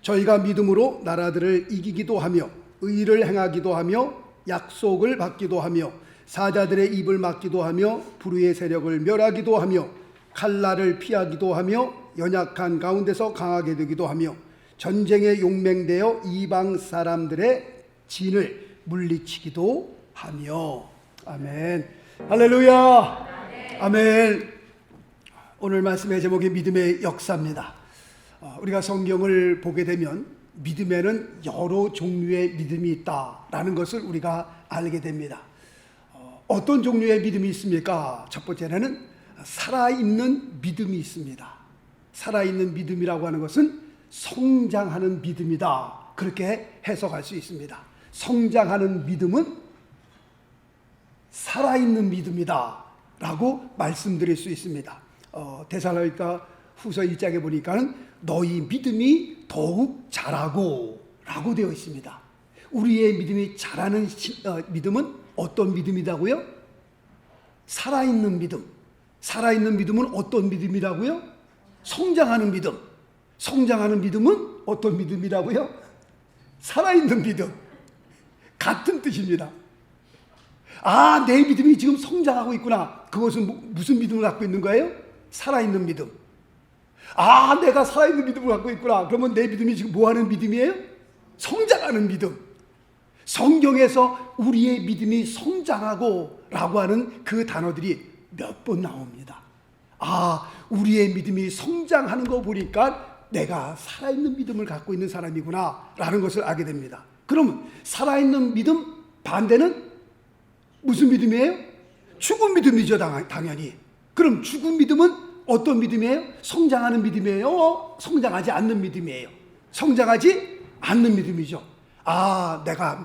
저희가 믿음으로 나라들을 이기기도 하며 의를 행하기도 하며 약속을 받기도 하며 사자들의 입을 막기도 하며 불의의 세력을 멸하기도 하며 칼날을 피하기도 하며 연약한 가운데서 강하게 되기도 하며 전쟁에 용맹되어 이방 사람들의 진을 물리치기도 하며. 아멘. 할렐루야. 아멘. 오늘 말씀의 제목이 믿음의 역사입니다. 우리가 성경을 보게 되면 믿음에는 여러 종류의 믿음이 있다라는 것을 우리가 알게 됩니다. 어떤 종류의 믿음이 있습니까? 첫 번째는 살아있는 믿음이 있습니다. 살아있는 믿음이라고 하는 것은 성장하는 믿음이다, 그렇게 해석할 수 있습니다. 성장하는 믿음은 살아있는 믿음이다 라고 말씀드릴 수 있습니다. 데살로니가 후서 1장에 보니까 너희 믿음이 더욱 자라고 라고 되어 있습니다. 우리의 믿음이 자라는 믿음은 어떤 믿음이라고요? 살아있는 믿음. 살아있는 믿음은 어떤 믿음이라고요? 성장하는 믿음. 성장하는 믿음은 어떤 믿음이라고요? 살아있는 믿음. 같은 뜻입니다. 아, 내 믿음이 지금 성장하고 있구나. 그것은 무슨 믿음을 갖고 있는 거예요? 살아있는 믿음. 아, 내가 살아있는 믿음을 갖고 있구나. 그러면 내 믿음이 지금 뭐하는 믿음이에요? 성장하는 믿음. 성경에서 우리의 믿음이 성장하고 라고 하는 그 단어들이 몇 번 나옵니다. 아, 우리의 믿음이 성장하는 거 보니까 내가 살아있는 믿음을 갖고 있는 사람이구나 라는 것을 알게 됩니다. 그러면 살아있는 믿음 반대는 무슨 믿음이에요? 죽은 믿음이죠, 당연히. 그럼 죽은 믿음은 어떤 믿음이에요? 성장하는 믿음이에요? 성장하지 않는 믿음이에요? 성장하지 않는 믿음이죠. 아, 내가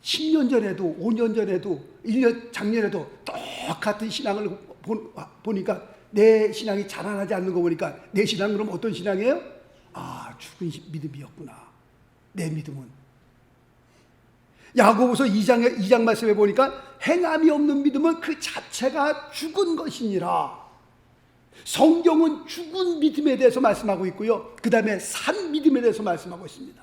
10년 전에도 5년 전에도 1년 작년에도 똑같은 신앙을 보니까 내 신앙이 자라나지 않는 거 보니까 내 신앙은 그럼 어떤 신앙이에요? 아, 죽은 믿음이었구나. 내 믿음은. 야고보서 2장 말씀에 보니까 행함이 없는 믿음은 그 자체가 죽은 것이니라. 성경은 죽은 믿음에 대해서 말씀하고 있고요, 그 다음에 산 믿음에 대해서 말씀하고 있습니다.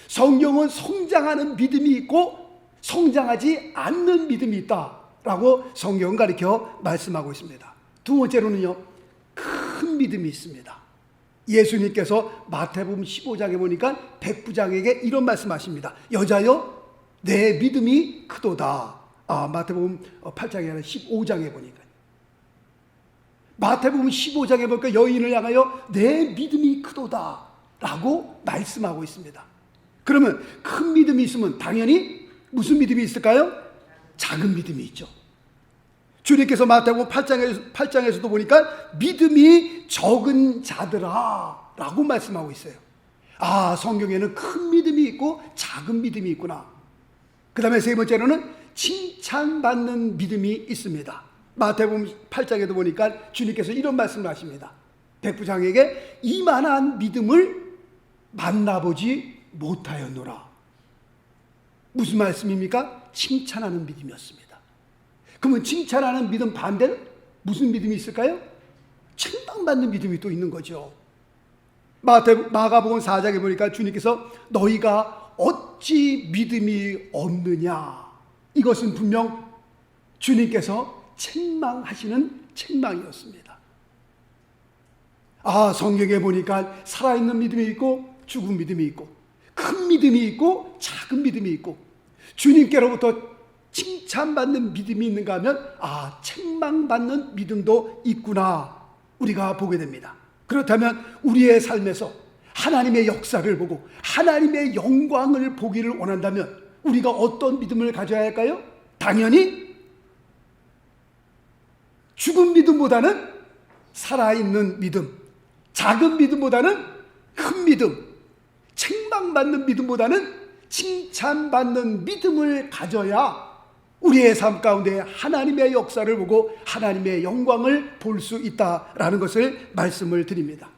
성경은 성장하는 믿음이 있고 성장하지 않는 믿음이 있다라고 성경은 가르쳐 말씀하고 있습니다. 두 번째로는요, 큰 믿음이 있습니다. 예수님께서 마태복음 15장에 보니까 백부장에게 이런 말씀하십니다. 여자여, 내 믿음이 크도다. 마태복음 8장이 아니라 15장에 보니까, 마태복음 15장에 보니까 여인을 향하여 내 믿음이 크도다 라고 말씀하고 있습니다. 그러면 큰 믿음이 있으면 당연히 무슨 믿음이 있을까요? 작은 믿음이 있죠. 주님께서 마태복음 8장에서도 보니까 믿음이 적은 자들아 라고 말씀하고 있어요. 아, 성경에는 큰 믿음이 있고 작은 믿음이 있구나. 그 다음에 세 번째로는 칭찬받는 믿음이 있습니다. 마태복음 8장에도 보니까 주님께서 이런 말씀을 하십니다. 백부장에게 이만한 믿음을 만나보지 못하였노라. 무슨 말씀입니까? 칭찬하는 믿음이었습니다. 그러면 칭찬하는 믿음 반대는 무슨 믿음이 있을까요? 책망받는 믿음이 또 있는 거죠. 마가복음 4장에 보니까 주님께서 너희가 어찌 믿음이 없느냐, 이것은 분명 주님께서 책망하시는 책망이었습니다. 아, 성경에 보니까 살아있는 믿음이 있고 죽은 믿음이 있고 큰 믿음이 있고 작은 믿음이 있고 주님께로부터 칭찬받는 믿음이 있는가 하면 아, 책망받는 믿음도 있구나 우리가 보게 됩니다. 그렇다면 우리의 삶에서 하나님의 역사를 보고 하나님의 영광을 보기를 원한다면 우리가 어떤 믿음을 가져야 할까요? 당연히 죽은 믿음보다는 살아있는 믿음, 작은 믿음보다는 큰 믿음, 책망받는 믿음보다는 칭찬받는 믿음을 가져야 우리의 삶 가운데 하나님의 역사를 보고 하나님의 영광을 볼 수 있다라는 것을 말씀을 드립니다.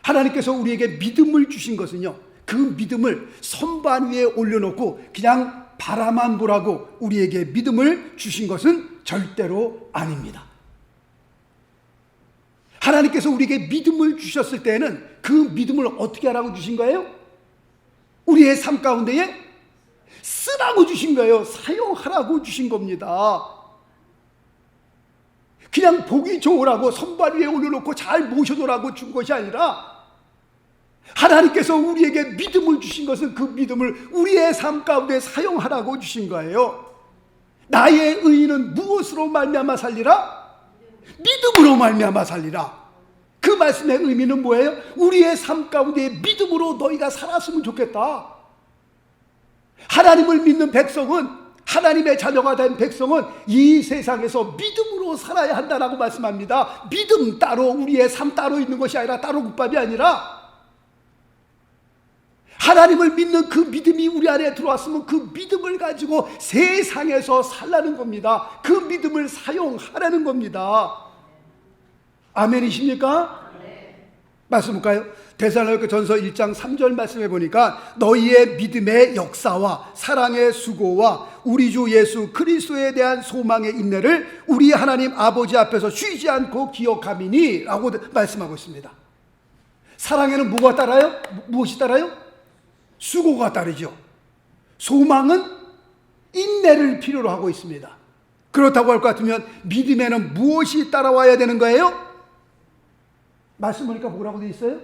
하나님께서 우리에게 믿음을 주신 것은요, 그 믿음을 선반 위에 올려놓고 그냥 바라만 보라고 우리에게 믿음을 주신 것은 절대로 아닙니다. 하나님께서 우리에게 믿음을 주셨을 때는 그 믿음을 어떻게 하라고 주신 거예요? 우리의 삶 가운데에 쓰라고 주신 거예요. 사용하라고 주신 겁니다. 그냥 보기 좋으라고 선발 위에 올려놓고 잘 모셔놓으라고 준 것이 아니라 하나님께서 우리에게 믿음을 주신 것은 그 믿음을 우리의 삶 가운데 사용하라고 주신 거예요. 나의 의인은 무엇으로 말미암아 살리라? 믿음으로 말미암아 살리라. 그 말씀의 의미는 뭐예요? 우리의 삶 가운데 믿음으로 너희가 살았으면 좋겠다. 하나님을 믿는 백성은, 하나님의 자녀가 된 백성은 이 세상에서 믿음으로 살아야 한다라고 말씀합니다. 믿음 따로, 우리의 삶 따로 있는 것이 아니라, 따로 국밥이 아니라 하나님을 믿는 그 믿음이 우리 안에 들어왔으면 그 믿음을 가지고 세상에서 살라는 겁니다. 그 믿음을 사용하라는 겁니다. 아멘이십니까? 네. 말씀 볼까요? 데살로니가 전서 1장 3절 말씀해 보니까 너희의 믿음의 역사와 사랑의 수고와 우리 주 예수 그리스도에 대한 소망의 인내를 우리 하나님 아버지 앞에서 쉬지 않고 기억함이니 라고 말씀하고 있습니다. 사랑에는 뭐가 따라요? 무엇이 따라요? 수고가 따르죠. 소망은 인내를 필요로 하고 있습니다. 그렇다고 할 것 같으면 믿음에는 무엇이 따라와야 되는 거예요? 말씀 보니까 뭐라고 되어 있어요?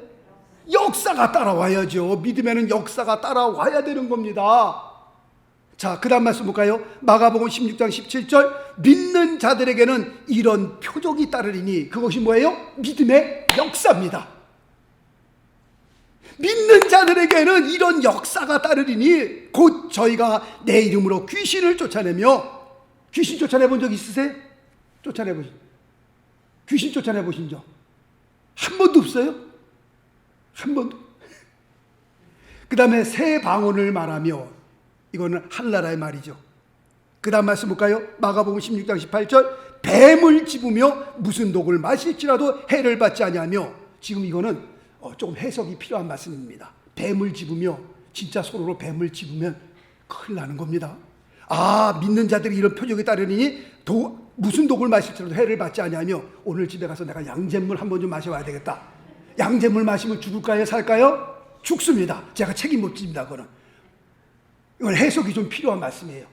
역사가 따라와야죠. 믿음에는 역사가 따라와야 되는 겁니다. 자, 그 다음 말씀 볼까요? 마가복음 16장 17절 믿는 자들에게는 이런 표적이 따르리니 그것이 뭐예요? 믿음의 역사입니다. 믿는 자들에게는 이런 역사가 따르리니 곧 저희가 내 이름으로 귀신을 쫓아내며, 귀신 쫓아내본 적 있으세요? 귀신 쫓아내보신 적 한 번도 없어요? 한 번도. 그 다음에 새 방언을 말하며, 이거는 한나라의 말이죠. 그 다음 말씀 볼까요? 마가복음 16장 18절 뱀을 집으며 무슨 독을 마실지라도 해를 받지 아니하며. 지금 이거는 조금 해석이 필요한 말씀입니다. 뱀을 집으며, 진짜 서로로 뱀을 집으면 큰일 나는 겁니다. 아, 믿는 자들이 이런 표적이 따르니 무슨 독을 마실지라도 해를 받지 아니하며. 오늘 집에 가서 내가 양잿물 한번 좀 마셔봐야 되겠다. 양잿물 마시면 죽을까요? 살까요? 죽습니다. 제가 책임 못 집니다. 그거는. 이건 해석이 좀 필요한 말씀이에요.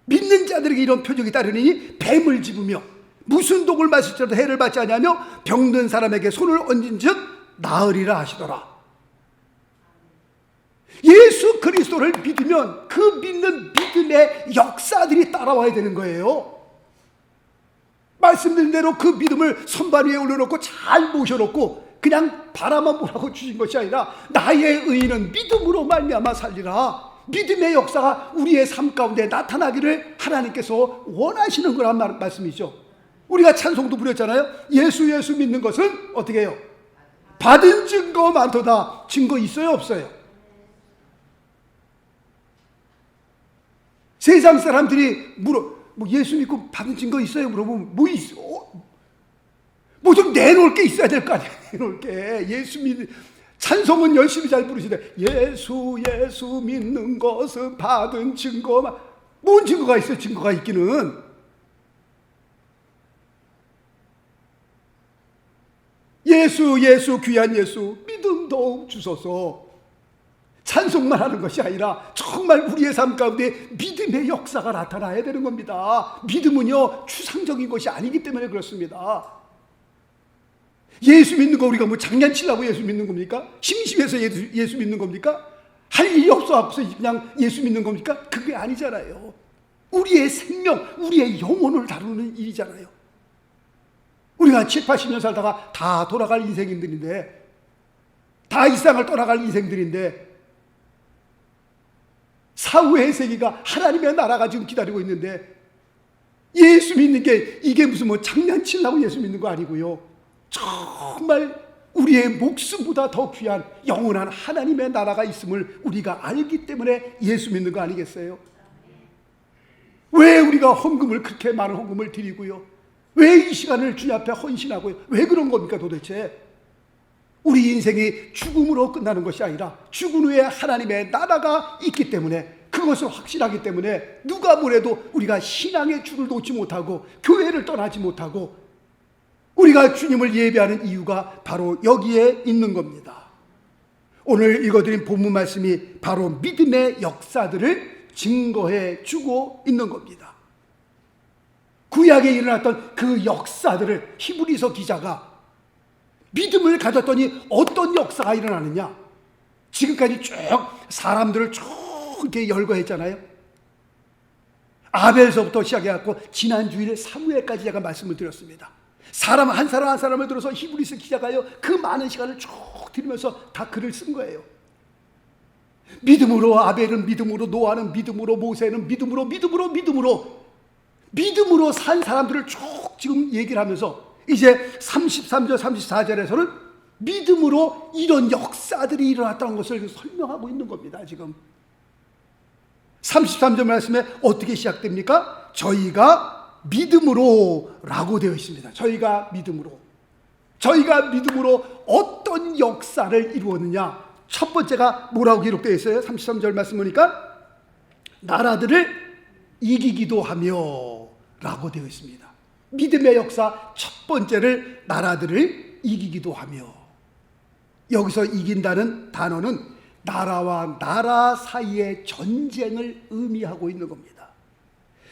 믿는 자들에게 이런 표적이 따르니 뱀을 집으며 무슨 독을 마실지라도 해를 받지 아니하며 병든 사람에게 손을 얹은 즉 나으리라 하시더라. 예수 그리스도를 믿으면 그 믿는 믿음의 역사들이 따라와야 되는 거예요. 말씀드린 대로 그 믿음을 선반 위에 올려놓고 잘 모셔놓고 그냥 바라만 보라고 주신 것이 아니라 나의 의인은 믿음으로 말미암아 살리라. 믿음의 역사가 우리의 삶 가운데 나타나기를 하나님께서 원하시는 거란 말씀이죠. 우리가 찬송도 부렸잖아요. 예수 믿는 것은 어떻게 해요? 받은 증거 많도다. 증거 있어요, 없어요? 세상 사람들이 뭐 예수 믿고 받은 증거 있어요? 물어보면 뭐 있어? 뭐 좀 내놓을 게 있어야 될 거 아니에요. 내놓을 게. 찬송은 열심히 잘 부르시대. 예수 믿는 것은 받은 증거만. 뭔 증거가 있어요? 증거가 있기는. 예수 귀한 예수 믿음 더욱 주소서. 찬송만 하는 것이 아니라 정말 우리의 삶 가운데 믿음의 역사가 나타나야 되는 겁니다. 믿음은요 추상적인 것이 아니기 때문에 그렇습니다. 예수 믿는 거 우리가 뭐 장난치려고 예수 믿는 겁니까? 심심해서 예수 믿는 겁니까? 할 일이 없어서 그냥 예수 믿는 겁니까? 그게 아니잖아요. 우리의 생명, 우리의 영혼을 다루는 일이잖아요. 우리가 7, 80년 살다가 다 돌아갈 인생들인데, 다 이 세상을 떠나갈 인생들인데, 사후의 세계가 하나님의 나라가 지금 기다리고 있는데, 예수 믿는 게 이게 무슨 뭐 장난치려고 예수 믿는 거 아니고요. 정말 우리의 목숨보다 더 귀한 영원한 하나님의 나라가 있음을 우리가 알기 때문에 예수 믿는 거 아니겠어요? 왜 우리가 헌금을, 그렇게 많은 헌금을 드리고요? 왜 이 시간을 주님 앞에 헌신하고요? 왜 그런 겁니까 도대체? 우리 인생이 죽음으로 끝나는 것이 아니라 죽은 후에 하나님의 나라가 있기 때문에, 그것을 확신하기 때문에 누가 뭐래도 우리가 신앙의 줄을 놓지 못하고 교회를 떠나지 못하고 우리가 주님을 예배하는 이유가 바로 여기에 있는 겁니다. 오늘 읽어드린 본문 말씀이 바로 믿음의 역사들을 증거해 주고 있는 겁니다. 구약에 일어났던 그 역사들을 히브리서 기자가 믿음을 가졌더니 어떤 역사가 일어나느냐, 지금까지 쭉 사람들을 쭉 이렇게 열거했잖아요. 아벨서부터 시작해갖고 지난 주일에 사무엘까지 제가 말씀을 드렸습니다. 사람 한 사람 한 사람을 들어서 히브리서 기자가요 그 많은 시간을 쭉 들으면서 다 글을 쓴 거예요. 믿음으로 아벨은 믿음으로, 노아는 믿음으로, 모세는 믿음으로 산 사람들을 쭉 지금 얘기를 하면서 이제 33절 34절에서는 믿음으로 이런 역사들이 일어났다는 것을 설명하고 있는 겁니다. 지금 33절 말씀에 어떻게 시작됩니까? 저희가 믿음으로 라고 되어 있습니다. 저희가 믿음으로 어떤 역사를 이루었느냐, 첫 번째가 뭐라고 기록되어 있어요? 33절 말씀 보니까 나라들을 이기기도 하며 라고 되어 있습니다. 믿음의 역사 첫 번째를 나라들을 이기기도 하며, 여기서 이긴다는 단어는 나라와 나라 사이의 전쟁을 의미하고 있는 겁니다.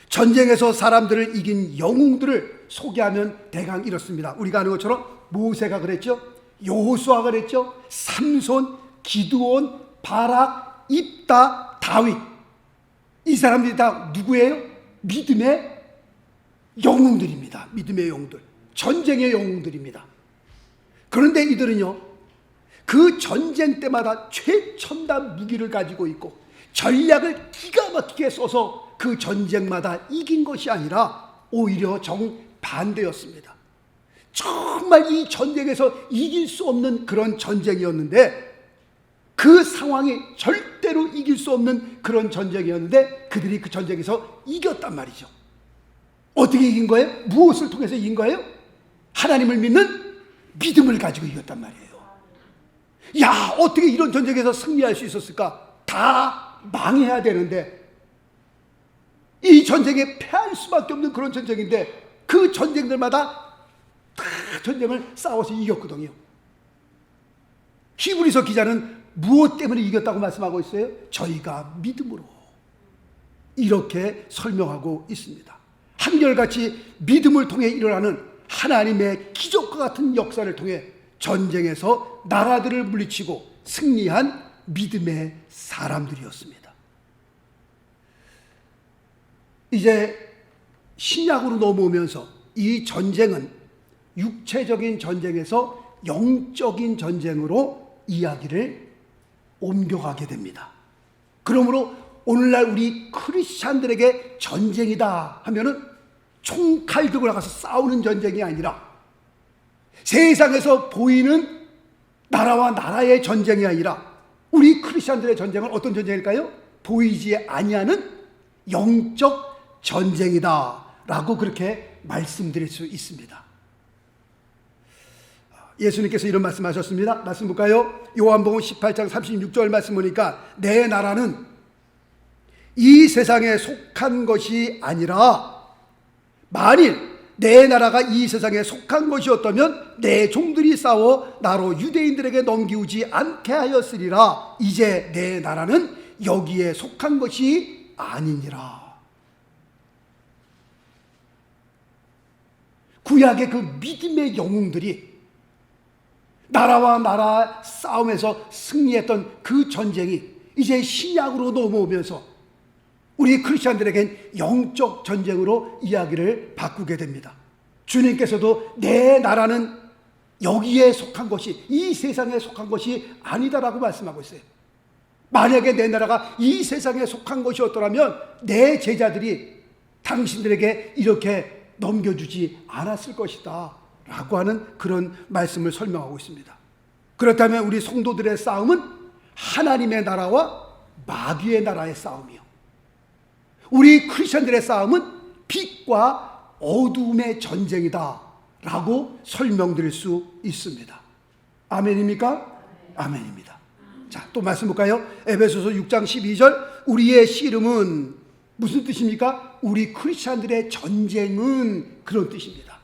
전쟁에서 사람들을 이긴 영웅들을 소개하면 대강 이렇습니다. 우리가 아는 것처럼 모세가 그랬죠, 여호수아가 그랬죠, 삼손, 기드온, 바락, 입다, 다윗. 이 사람들이 다 누구예요? 믿음의 영웅들입니다. 믿음의 영웅들, 전쟁의 영웅들입니다. 그런데 이들은요 그 전쟁 때마다 최첨단 무기를 가지고 있고 전략을 기가 막히게 써서 그 전쟁마다 이긴 것이 아니라 오히려 정반대였습니다. 정말 이 전쟁에서 이길 수 없는 그런 전쟁이었는데, 그 상황이 절대로 이길 수 없는 그런 전쟁이었는데 그들이 그 전쟁에서 이겼단 말이죠. 어떻게 이긴 거예요? 무엇을 통해서 이긴 거예요? 하나님을 믿는 믿음을 가지고 이겼단 말이에요. 야, 어떻게 이런 전쟁에서 승리할 수 있었을까? 다 망해야 되는데, 이 전쟁에 패할 수밖에 없는 그런 전쟁인데 그 전쟁들마다 다 전쟁을 싸워서 이겼거든요. 히브리서 기자는 무엇 때문에 이겼다고 말씀하고 있어요? 저희가 믿음으로, 이렇게 설명하고 있습니다. 한결같이 믿음을 통해 일어나는 하나님의 기적과 같은 역사를 통해 전쟁에서 나라들을 물리치고 승리한 믿음의 사람들이었습니다. 이제 신약으로 넘어오면서 이 전쟁은 육체적인 전쟁에서 영적인 전쟁으로 이야기를 옮겨가게 됩니다. 그러므로 오늘날 우리 크리스찬들에게 전쟁이다 하면은 총칼 들고 나가서 싸우는 전쟁이 아니라, 세상에서 보이는 나라와 나라의 전쟁이 아니라 우리 크리스찬들의 전쟁은 어떤 전쟁일까요? 보이지 아니하는 영적 전쟁이다 라고 그렇게 말씀드릴 수 있습니다. 예수님께서 이런 말씀하셨습니다. 말씀 볼까요? 요한복음 18장 36절 말씀 보니까 내 나라는 이 세상에 속한 것이 아니라, 만일 내 나라가 이 세상에 속한 것이었다면 내 종들이 싸워 나로 유대인들에게 넘기우지 않게 하였으리라. 이제 내 나라는 여기에 속한 것이 아니니라. 구약의 그 믿음의 영웅들이 나라와 나라 싸움에서 승리했던 그 전쟁이 이제 신약으로 넘어오면서 우리 크리스찬들에겐 영적 전쟁으로 이야기를 바꾸게 됩니다. 주님께서도 내 나라는 여기에 속한 것이, 이 세상에 속한 것이 아니다라고 말씀하고 있어요. 만약에 내 나라가 이 세상에 속한 것이었더라면 내 제자들이 당신들에게 이렇게 넘겨주지 않았을 것이다 라고 하는 그런 말씀을 설명하고 있습니다. 그렇다면 우리 성도들의 싸움은 하나님의 나라와 마귀의 나라의 싸움이요, 우리 크리스천들의 싸움은 빛과 어두움의 전쟁이다 라고 설명드릴 수 있습니다. 아멘입니까? 아멘입니다. 자, 또 말씀 볼까요? 에베소서 6장 12절, 우리의 씨름은 무슨 뜻입니까? 우리 크리스천들의 전쟁은, 그런 뜻입니다.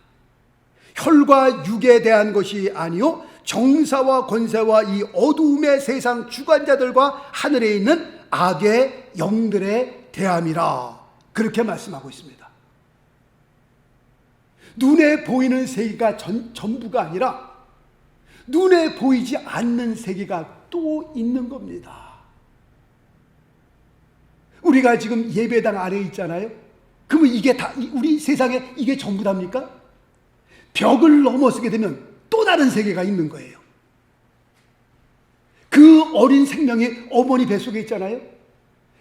혈과 육에 대한 것이 아니요 정사와 권세와 이 어두움의 세상 주관자들과 하늘에 있는 악의 영들에 대함이라. 그렇게 말씀하고 있습니다. 눈에 보이는 세계가 전부가 아니라 눈에 보이지 않는 세계가 또 있는 겁니다. 우리가 지금 예배당 아래에 있잖아요. 그러면 이게 다 우리 세상에 이게 전부 답니까? 벽을 넘어서게 되면 또 다른 세계가 있는 거예요. 그 어린 생명이 어머니 뱃속에 있잖아요.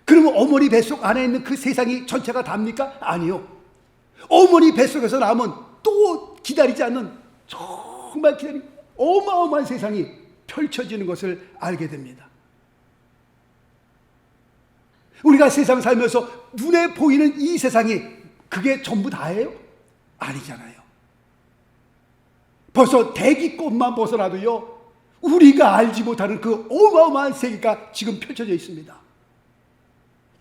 그러면 어머니 뱃속 안에 있는 그 세상이 전체가 답니까? 아니요. 어머니 뱃속에서 나오면 또 기다리지 않는 정말 기다리는 어마어마한 세상이 펼쳐지는 것을 알게 됩니다. 우리가 세상 살면서 눈에 보이는 이 세상이 그게 전부 다예요? 아니잖아요. 벌써 대기꽃만 벗어나도요, 우리가 알지 못하는 그 어마어마한 세계가 지금 펼쳐져 있습니다.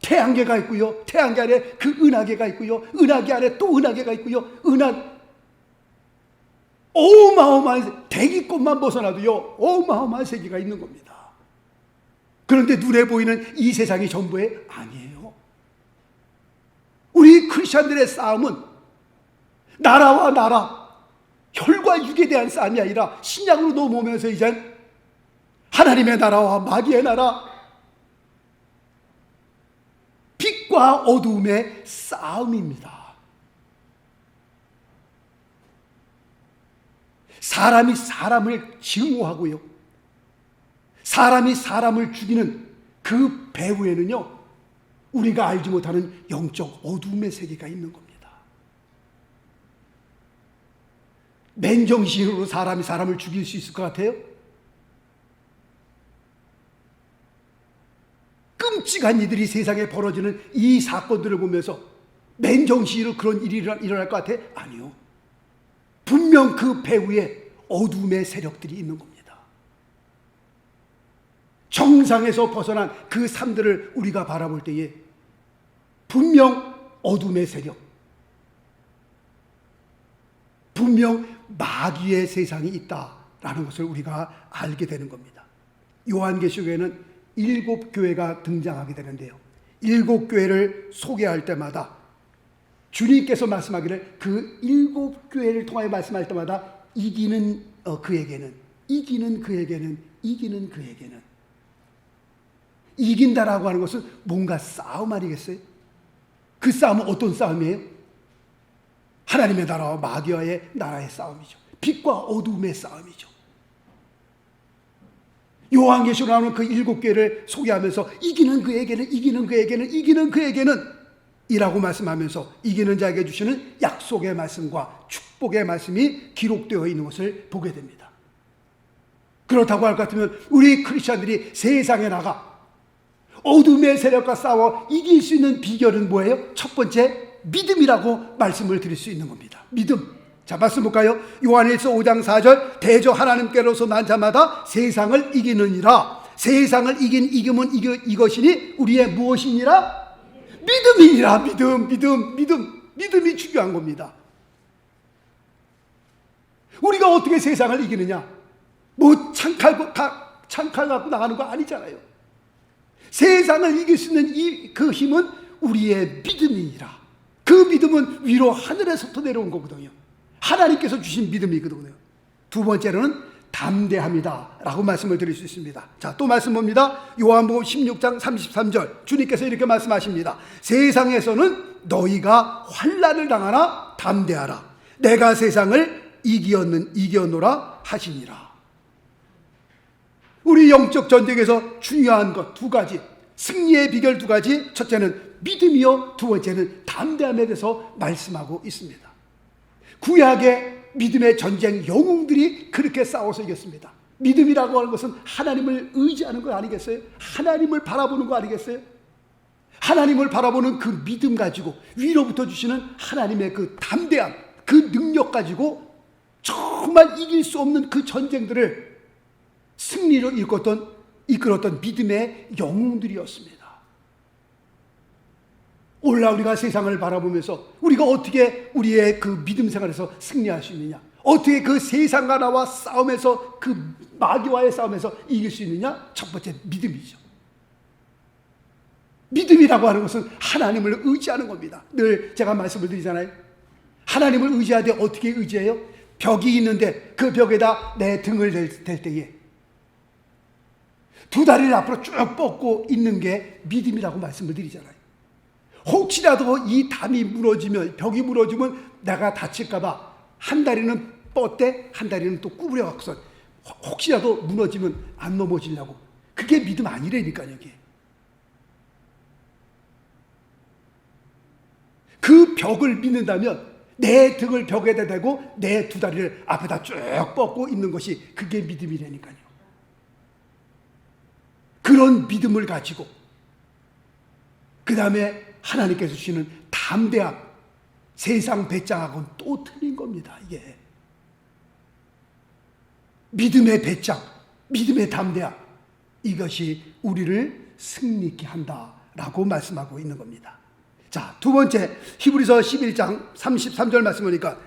태양계가 있고요, 태양계 안에 그 은하계가 있고요, 은하계 안에 또 은하계가 있고요, 어마어마한 대기꽃만 벗어나도요, 어마어마한 세계가 있는 겁니다. 그런데 눈에 보이는 이 세상이 전부의 아니에요. 우리 크리스천들의 싸움은 나라와 나라, 혈과 육에 대한 싸움이 아니라 신약으로 넘어오면서 이젠 하나님의 나라와 마귀의 나라, 빛과 어두움의 싸움입니다. 사람이 사람을 증오하고요, 사람이 사람을 죽이는 그 배후에는요, 우리가 알지 못하는 영적 어두움의 세계가 있는 겁니다. 맨정신으로 사람이 사람을 죽일 수 있을 것 같아요? 끔찍한 이들이 세상에 벌어지는 이 사건들을 보면서 맨정신으로 그런 일이 일어날 것 같아? 아니요. 분명 그 배후에 어두움의 세력들이 있는 겁니다. 정상에서 벗어난 그 삶들을 우리가 바라볼 때에 분명 어둠의 세력, 분명 마귀의 세상이 있다라는 것을 우리가 알게 되는 겁니다. 요한계시록에는 7교회가 등장하게 되는데요, 7교회를 소개할 때마다 주님께서 말씀하기를 그 7교회를 통하여 말씀할 때마다 이기는 그에게는, 이기는 그에게는, 이기는 그에게는. 이긴다라고 하는 것은 뭔가 싸움 아니겠어요? 그 싸움은 어떤 싸움이에요? 하나님의 나라와 마귀와의 나라의 싸움이죠. 빛과 어두움의 싸움이죠. 요한계시록 나오는 그 7교회를 소개하면서 이기는 그에게는, 이기는 그에게는, 이기는 그에게는 이라고 말씀하면서 이기는 자에게 주시는 약속의 말씀과 축복의 말씀이 기록되어 있는 것을 보게 됩니다. 그렇다고 할 것 같으면 우리 크리스천들이 세상에 나가 어둠의 세력과 싸워 이길 수 있는 비결은 뭐예요? 첫 번째, 믿음이라고 말씀을 드릴 수 있는 겁니다. 믿음. 자, 말씀 볼까요? 요한일서 5장 4절, 대저 하나님께로서 난 자마다 세상을 이기느니라. 세상을 이긴 이김은 이것이니 우리의 무엇이니라? 믿음이니라. 믿음이 중요한 겁니다. 우리가 어떻게 세상을 이기느냐? 뭐 창칼 갖고 나가는 거 아니잖아요. 세상을 이길 수 있는 그 힘은 우리의 믿음이니라. 그 믿음은 위로 하늘에서부터 내려온 거거든요. 하나님께서 주신 믿음이거든요. 두 번째로는 담대함이다 라고 말씀을 드릴 수 있습니다. 자, 또 말씀 봅니다. 요한복음 16장 33절 주님께서 이렇게 말씀하십니다. 세상에서는 너희가 환난을 당하나 담대하라. 내가 세상을 이겼노라 하시니라. 우리 영적 전쟁에서 중요한 것 두 가지, 승리의 비결 두 가지, 첫째는 믿음이요, 두 번째는 담대함에 대해서 말씀하고 있습니다. 구약의 믿음의 전쟁 영웅들이 그렇게 싸워서 이겼습니다. 믿음이라고 하는 것은 하나님을 의지하는 거 아니겠어요? 하나님을 바라보는 거 아니겠어요? 하나님을 바라보는 그 믿음 가지고 위로부터 주시는 하나님의 그 담대함, 그 능력 가지고 정말 이길 수 없는 그 전쟁들을 승리로 이끌었던 믿음의 영웅들이었습니다. 오늘날 우리가 세상을 바라보면서 우리가 어떻게 우리의 그 믿음 생활에서 승리할 수 있느냐, 어떻게 그 세상과 나와 싸움에서, 그 마귀와의 싸움에서 이길 수 있느냐? 첫 번째, 믿음이죠. 믿음이라고 하는 것은 하나님을 의지하는 겁니다. 늘 제가 말씀을 드리잖아요. 하나님을 의지하되 어떻게 의지해요? 벽이 있는데 그 벽에다 내 등을 댈 때에 두 다리를 앞으로 쭉 뻗고 있는 게 믿음이라고 말씀을 드리잖아요. 혹시라도 이 담이 무너지면, 벽이 무너지면 내가 다칠까 봐 한 다리는 뻗대, 한 다리는 또 구부려 갖고서 혹시라도 무너지면 안 넘어지려고. 그게 믿음 아니라니까요. 이게. 그 벽을 믿는다면 내 등을 벽에다 대고 내 두 다리를 앞에다 쭉 뻗고 있는 것이 그게 믿음이라니까요. 그런 믿음을 가지고 그 다음에 하나님께서 주시는 담대함, 세상 배짱하고는 또 틀린 겁니다. 이게 믿음의 배짱, 믿음의 담대함, 이것이 우리를 승리케 한다라고 말씀하고 있는 겁니다. 자, 두 번째, 히브리서 11장 33절 말씀 보니까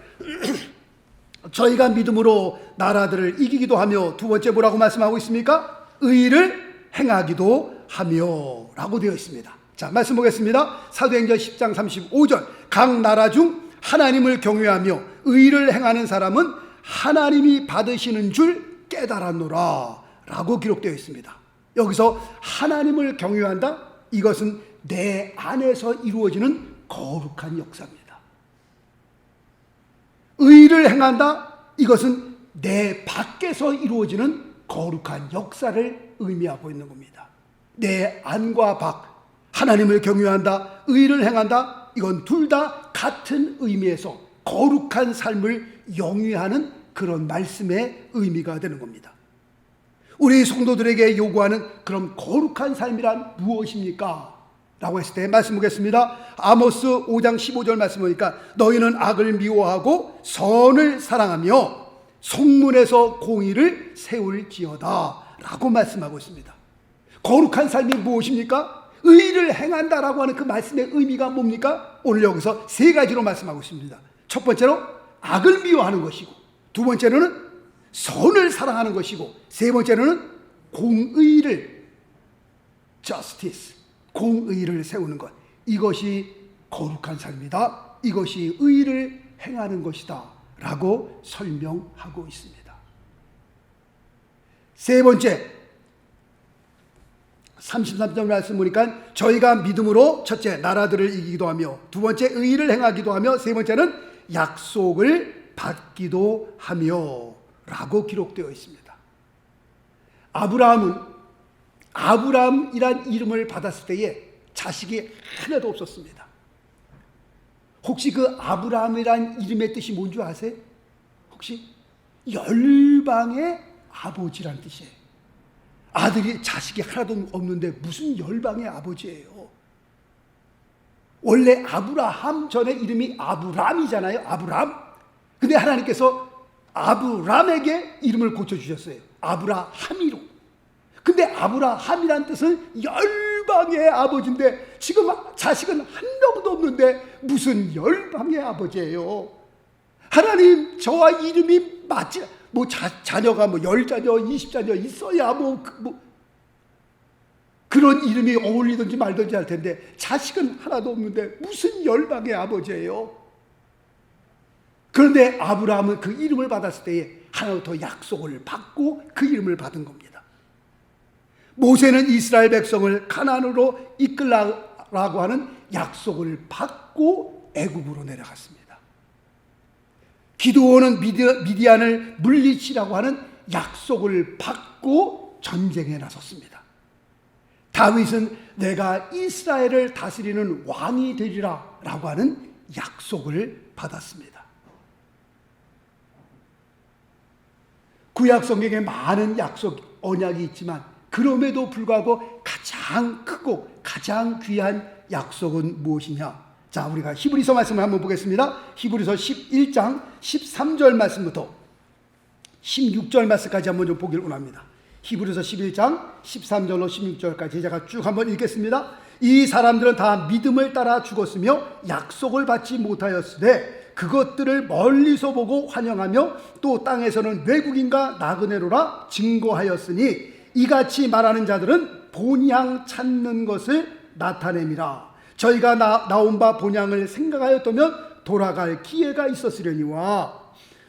저희가 믿음으로 나라들을 이기기도 하며, 두 번째 뭐라고 말씀하고 있습니까? 의를 행하기도 하며 라고 되어 있습니다. 자, 말씀 보겠습니다. 사도행전 10장 35절, 각 나라 중 하나님을 경외하며 의를 행하는 사람은 하나님이 받으시는 줄 깨달았노라 라고 기록되어 있습니다. 여기서 하나님을 경외한다? 이것은 내 안에서 이루어지는 거룩한 역사입니다. 의를 행한다? 이것은 내 밖에서 이루어지는 거룩한 역사를 의미하고 있는 겁니다. 내 안과 밖, 하나님을 경외한다, 의를 행한다, 이건 둘 다 같은 의미에서 거룩한 삶을 영위하는 그런 말씀의 의미가 되는 겁니다. 우리 성도들에게 요구하는 그런 거룩한 삶이란 무엇입니까? 라고 했을 때 말씀 보겠습니다. 아모스 5장 15절 말씀 보니까 너희는 악을 미워하고 선을 사랑하며 성문에서 공의를 세울지어다 라고 말씀하고 있습니다. 거룩한 삶이 무엇입니까? 의를 행한다라고 하는 그 말씀의 의미가 뭡니까? 오늘 여기서 세 가지로 말씀하고 있습니다. 첫 번째로 악을 미워하는 것이고, 두 번째로는 선을 사랑하는 것이고, 세 번째로는 공의를, justice, 공의를 세우는 것. 이것이 거룩한 삶이다. 이것이 의를 행하는 것이다 라고 설명하고 있습니다. 세 번째, 33절 말씀 보니까 저희가 믿음으로 첫째 나라들을 이기기도 하며, 두 번째 의를 행하기도 하며, 세 번째는 약속을 받기도 하며 라고 기록되어 있습니다. 아브라함은 아브라함이란 이름을 받았을 때에 자식이 하나도 없었습니다. 혹시 그 아브라함이란 이름의 뜻이 뭔지 아세요? 혹시 열방의 아버지란 뜻이에요. 자식이 하나도 없는데 무슨 열방의 아버지예요? 원래 아브라함 전에 이름이 아브람이잖아요. 아브람. 근데 하나님께서 아브람에게 이름을 고쳐주셨어요. 아브라함이로. 근데 아브라함이란 뜻은 열방의 아버지인데 지금 자식은 한 명도 없는데 무슨 열방의 아버지예요? 하나님, 저와 이름이 맞지, 자녀가 10자녀, 20자녀 있어야 그런 이름이 어울리든지 말든지 할 텐데 자식은 하나도 없는데 무슨 열방의 아버지예요? 그런데 아브라함은 그 이름을 받았을 때에 하나부터 약속을 받고 그 이름을 받은 겁니다. 모세는 이스라엘 백성을 가나안으로 이끌라고 하는 약속을 받고 애굽으로 내려갔습니다. 기드온은 미디안을 물리치라고 하는 약속을 받고 전쟁에 나섰습니다. 다윗은 내가 이스라엘을 다스리는 왕이 되리라 라고 하는 약속을 받았습니다. 구약 성경에 많은 약속, 언약이 있지만 그럼에도 불구하고 가장 크고 가장 귀한 약속은 무엇이냐? 자, 우리가 히브리서 말씀을 한번 보겠습니다. 히브리서 11장 13절 말씀부터 16절 말씀까지 한번 좀 보기를 원합니다. 히브리서 11장 13절로 16절까지 제가 쭉 한번 읽겠습니다. 이 사람들은 다 믿음을 따라 죽었으며 약속을 받지 못하였으되 그것들을 멀리서 보고 환영하며 또 땅에서는 외국인과 나그네로라 증거하였으니 이같이 말하는 자들은 본향 찾는 것을 나타냄이라. 저희가 나온 바 본향을 생각하였다면 돌아갈 기회가 있었으려니와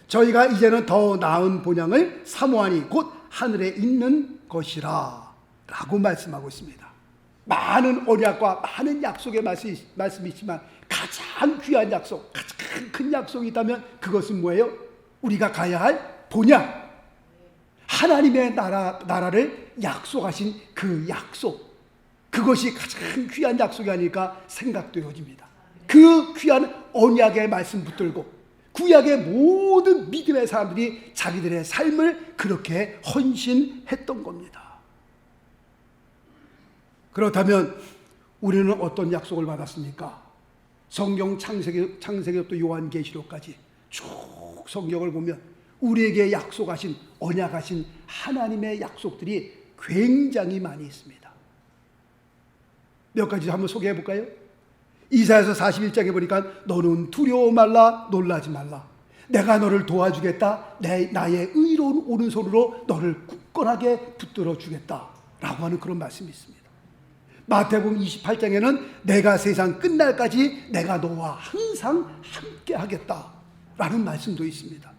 저희가 이제는 더 나은 본향을 사모하니 곧 하늘에 있는 것이라 라고 말씀하고 있습니다. 많은 언약과 많은 약속의 말씀이 있지만 가장 귀한 약속, 가장 큰 약속이 있다면 그것은 뭐예요? 우리가 가야 할 본향, 하나님의 나라를 약속하신 그 약속, 그것이 가장 귀한 약속이 아닐까 생각되어집니다. 그 귀한 언약의 말씀 붙들고 구약의 모든 믿음의 사람들이 자기들의 삶을 그렇게 헌신했던 겁니다. 그렇다면 우리는 어떤 약속을 받았습니까? 성경 창세기부터 요한계시록까지 쭉 성경을 보면 우리에게 약속하신, 언약하신 하나님의 약속들이 굉장히 많이 있습니다. 몇 가지 한번 소개해 볼까요? 이사야서 41장에 보니까 너는 두려워 말라, 놀라지 말라. 내가 너를 도와주겠다. 나의 의로운 오른손으로 너를 굳건하게 붙들어 주겠다 라고 하는 그런 말씀이 있습니다. 마태복음 28장에는 내가 세상 끝날까지 내가 너와 항상 함께 하겠다 라는 말씀도 있습니다.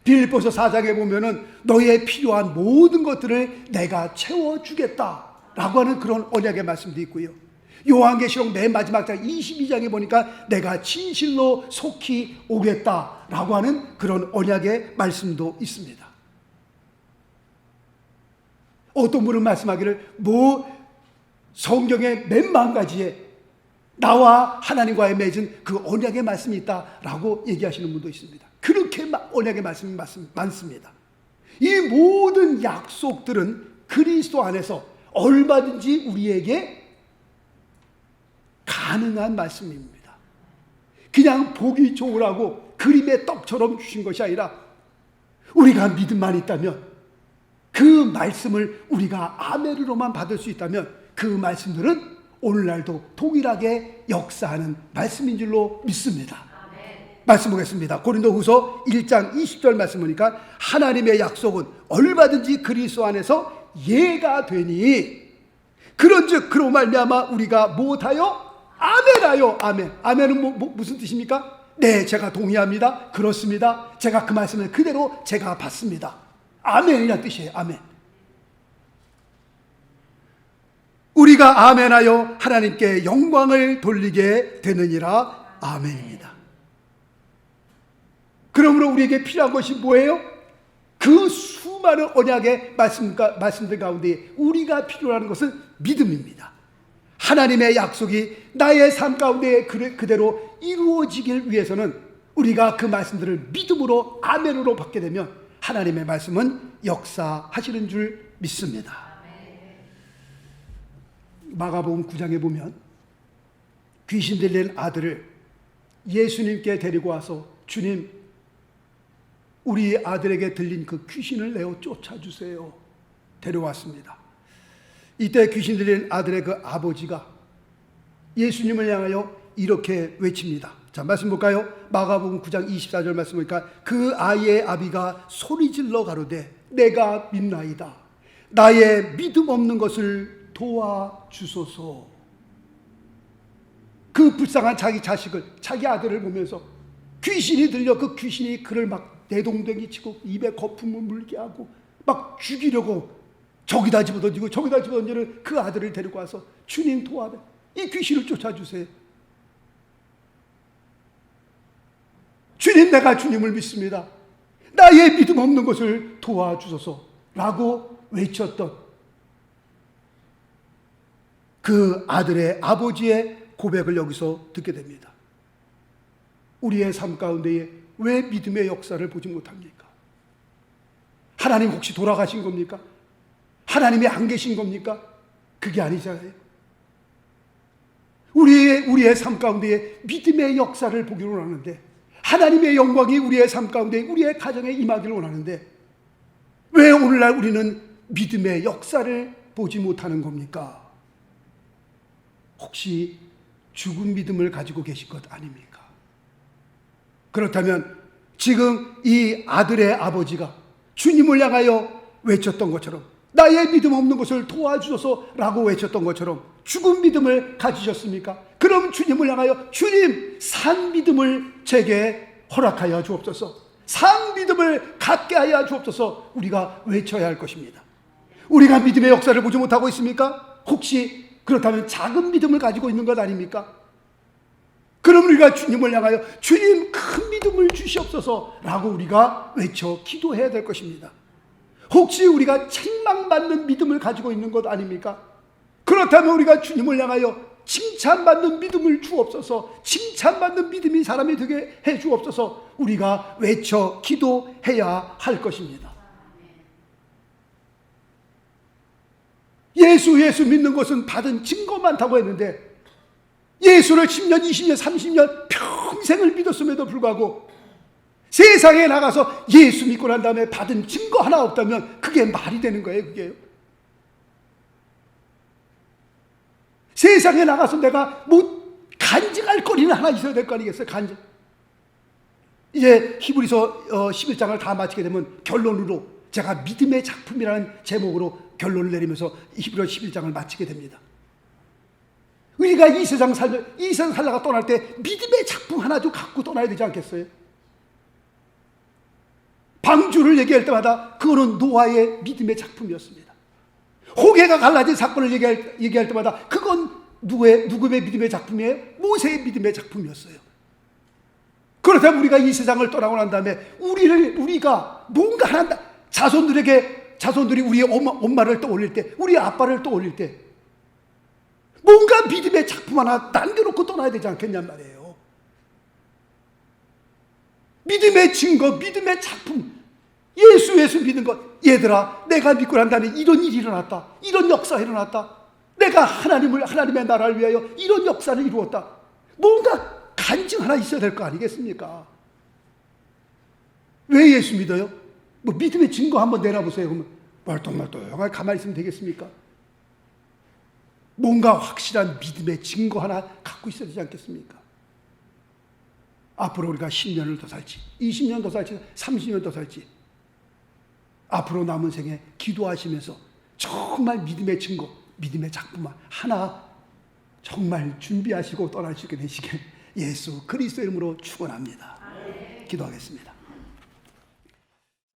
빌립보서 4장에 보면은 너의 필요한 모든 것들을 내가 채워주겠다 라고 하는 그런 언약의 말씀도 있고요. 요한계시록 맨 마지막 장 22장에 보니까 내가 진실로 속히 오겠다 라고 하는 그런 언약의 말씀도 있습니다. 어떤 분은 말씀하기를 성경의 맨 마음가지에 나와 하나님과의 맺은 그 언약의 말씀이 있다라고 얘기하시는 분도 있습니다. 그렇게 언약의 말씀이 많습니다. 이 모든 약속들은 그리스도 안에서 얼마든지 우리에게 가능한 말씀입니다. 그냥 보기 좋으라고 그림의 떡처럼 주신 것이 아니라 우리가 믿음만 있다면, 그 말씀을 우리가 아멘으로만 받을 수 있다면 그 말씀들은 오늘날도 동일하게 역사하는 말씀인 줄로 믿습니다. 말씀 보겠습니다. 고린도후서 1장 20절 말씀 보니까 하나님의 약속은 얼마든지 그리스도 안에서 예가 되니 그런즉 그로 말미암아 우리가 못하여 아멘하여. 아멘은 무슨 뜻입니까? 네, 제가 동의합니다. 그렇습니다. 제가 그 말씀을 그대로 제가 받습니다. 아멘이란 뜻이에요. 아멘. 우리가 아멘하여 하나님께 영광을 돌리게 되느니라. 아멘입니다. 그러므로 우리에게 필요한 것이 뭐예요? 그 수많은 언약의 말씀들 가운데 우리가 필요로 하는 것은 믿음입니다. 하나님의 약속이 나의 삶 가운데 그대로 이루어지길 위해서는 우리가 그 말씀들을 믿음으로 아멘으로 받게 되면 하나님의 말씀은 역사하시는 줄 믿습니다. 마가복음 9장에 보면 귀신 들린 아들을 예수님께 데리고 와서 주님, 우리 아들에게 들린 그 귀신을 내어 쫓아주세요. 데려왔습니다. 이때 귀신 들린 아들의 그 아버지가 예수님을 향하여 이렇게 외칩니다. 자, 말씀 볼까요? 마가복음 9장 24절 말씀 보니까 그 아이의 아비가 소리질러 가로되 내가 믿나이다. 나의 믿음 없는 것을 도와주소서. 그 불쌍한 자기 자식을, 자기 아들을 보면서 귀신이 들려 그 귀신이 그를 막 내동댕이 치고 입에 거품을 물게 하고 막 죽이려고 저기다 집어던지고 저기다 집어던지는 그 아들을 데리고 와서 주님 도와내, 이 귀신을 쫓아주세요. 주님, 내가 주님을 믿습니다. 나의 믿음 없는 것을 도와주소서 라고 외쳤던 그 아들의 아버지의 고백을 여기서 듣게 됩니다. 우리의 삶 가운데에 왜 믿음의 역사를 보지 못합니까? 하나님 혹시 돌아가신 겁니까? 하나님이 안 계신 겁니까? 그게 아니잖아요. 우리의 삶 가운데에 믿음의 역사를 보기를 원하는데, 하나님의 영광이 우리의 삶 가운데 우리의 가정에 임하기를 원하는데 왜 오늘날 우리는 믿음의 역사를 보지 못하는 겁니까? 혹시 죽은 믿음을 가지고 계신 것 아닙니까? 그렇다면 지금 이 아들의 아버지가 주님을 향하여 외쳤던 것처럼, 나의 믿음 없는 것을 도와주소서라고 외쳤던 것처럼 죽은 믿음을 가지셨습니까? 그럼 주님을 향하여, 주님, 산 믿음을 제게 허락하여 주옵소서, 산 믿음을 갖게 하여 주옵소서, 우리가 외쳐야 할 것입니다. 우리가 믿음의 역사를 보지 못하고 있습니까? 혹시 그렇다면 작은 믿음을 가지고 있는 것 아닙니까? 그럼 우리가 주님을 향하여 주님, 큰 믿음을 주시옵소서 라고 우리가 외쳐 기도해야 될 것입니다. 혹시 우리가 책망받는 믿음을 가지고 있는 것 아닙니까? 그렇다면 우리가 주님을 향하여 칭찬받는 믿음을 주옵소서, 칭찬받는 믿음이 사람이 되게 해 주옵소서, 우리가 외쳐 기도해야 할 것입니다. 예수 믿는 것은 받은 증거 많다고 했는데, 예수를 10년, 20년, 30년 평생을 믿었음에도 불구하고 세상에 나가서 예수 믿고 난 다음에 받은 증거 하나 없다면 그게 말이 되는 거예요, 그게요. 세상에 나가서 내가 뭐 간증할 거리는 하나 있어야 될 거 아니겠어요, 간증. 이제 히브리서 11장을 다 마치게 되면 결론으로 제가 믿음의 작품이라는 제목으로 결론을 내리면서 히브리서 11장을 마치게 됩니다. 우리가 이 세상 살다가 떠날 때 믿음의 작품 하나 좀 갖고 떠나야 되지 않겠어요? 방주를 얘기할 때마다 그거는 노아의 믿음의 작품이었습니다. 홍해가 갈라진 사건을 얘기할 때마다 그건 누구의 믿음의 작품이에요? 모세의 믿음의 작품이었어요. 그렇다면 우리가 이 세상을 떠나고 난 다음에 우리가 뭔가 하나, 자손들이 우리 엄마를 떠올릴 때, 우리 아빠를 떠올릴 때 뭔가 믿음의 작품 하나 남겨놓고 떠나야 되지 않겠냔 말이에요. 믿음의 증거, 믿음의 작품, 예수 믿는 것. 얘들아, 내가 믿고 난 다음에 이런 일이 일어났다, 이런 역사가 일어났다, 내가 하나님의 나라를 위하여 이런 역사를 이루었다. 뭔가 간증 하나 있어야 될 거 아니겠습니까? 왜 예수 믿어요? 뭐 믿음의 증거 한번 내놔보세요. 그러면 말똥말똥 가만히 있으면 되겠습니까? 뭔가 확실한 믿음의 증거 하나 갖고 있어야 되지 않겠습니까? 앞으로 우리가 10년을 더 살지, 20년 더 살지, 30년 더 살지, 앞으로 남은 생에 기도하시면서 정말 믿음의 증거, 믿음의 작품 하나 정말 준비하시고 떠날 수 있게 되시길 예수 그리스도 이름으로 축원합니다. 기도하겠습니다.